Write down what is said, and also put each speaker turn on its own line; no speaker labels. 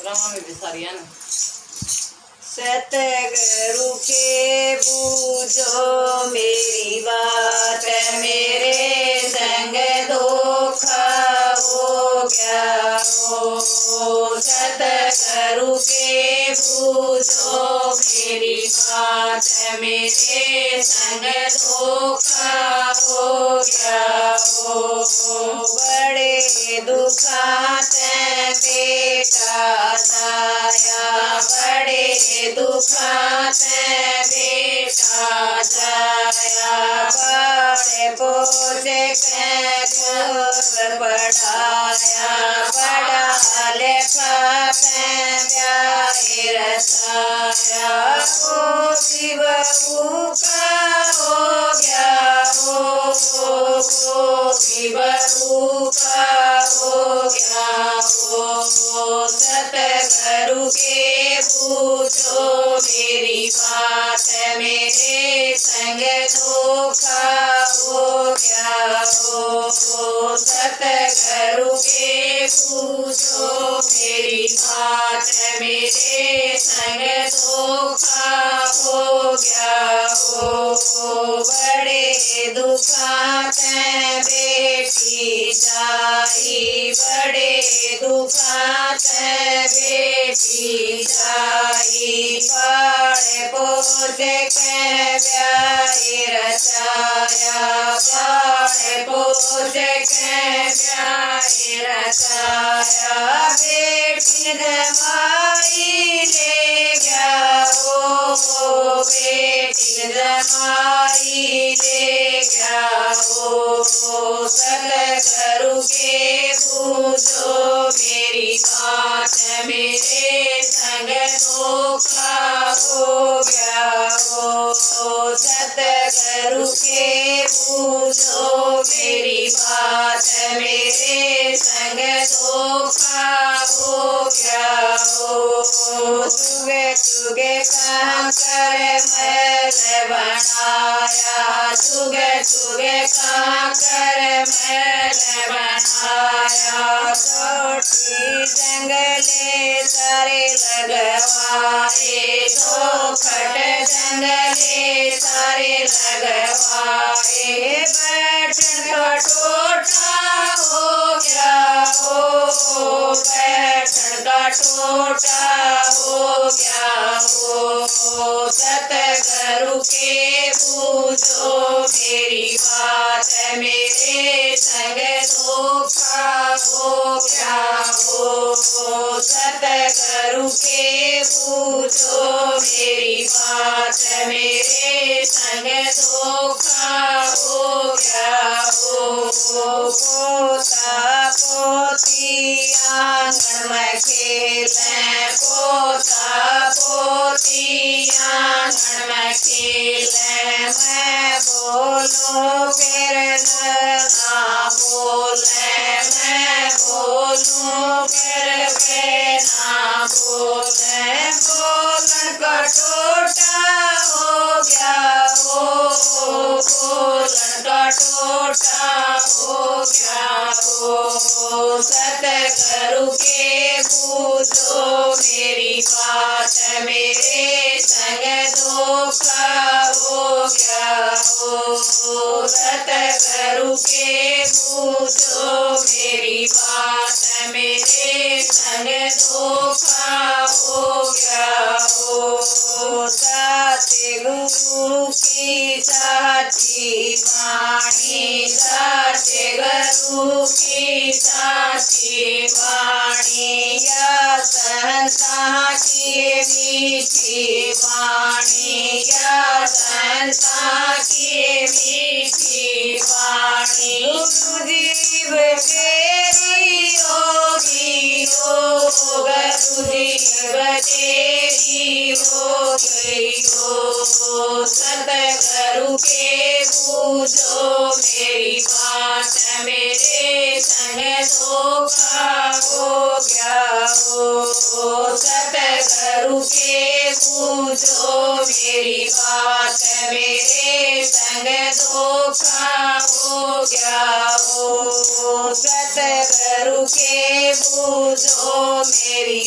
रमा में भी सारी है ना।
सतगुरु के बूझो मेरी बात, मेरे संग धोखा हो गया हो। सतगुरु के बूझो मेरी बात, मेरे संग धोखा हो गया हो। बड़े दुखात बेटा जाया, बड़े दुखात बेटा जाया। बड़े पोसे घर बढ़ाया, बड़ा लेखा ब्याह रसाया। वो भी बहू का हो गया हो, वो भी बहू का हो गया हो। सतगुरु के बूझो मेरी बात, मेरे संग धोखा हो गया हो। सतगुरु के बूझो मेरी बात, मेरे संग धोखा हो गया हो। बड़े दुखात बेटी जाई, बड़े दुखात बेटी जाई। बड़े पोते के ब्याह रचाया, बड़े पोते के ब्याह रचाया। बेटी जमाई ले गया हो, बेटी जमाई ले गया हो। सतगुरु के बूझो मेरी बात, मेरे संग धोखा हो गया हो। सतगुरु के बूझो मेरी बात, मेरे संग धोखा हो गया हो। तुगे तुगे कांकर महल बनाया, तुगे तुगे कांकर महल बनाया। छोटी जंगले सारे लगवाए, चौखट जंगले सारे लगवाए। बैठन का टोटा हो गया हो, बैठन का टोटा हो गया हो। सतगुरु के बूझो मेरी बात, मेरे संग धोखा हो गया हो। सतगुरु के बूझो मेरी बात, मेरे संग धोखा हो गया हो। पोता पोती आंगन में खेलें, पोता पोती आंगन में खेलें। मैं बोलूं फिर ना बोले, मैं बोलूं फिर वे ना बोले। बोलन का टोटा हो गया हो, बोलन का टोटा हो गया हो। सतगुरु के बूझो मेरी बात, मेरे संग धोखा हो गया हो। सतगुरु के बूझो मेरी बात, मेरे संग धोखा हो गया हो। सतगुरु की साची वाणी, सतगुरु की साची वाणी। या संसार की मीठी वाणी, या संसार की मीठी वाणी। गुरुजीव तेरी होगी हो, गुरुजीव तेरी हो गई हो। सतगुरु के बूझो मेरी बात, मेरे संग धोखा हो गया हो। सतगुरु के बूझो मेरी बात, मेरे संग धोखा हो गया हो। सतगुरु के बूझो मेरी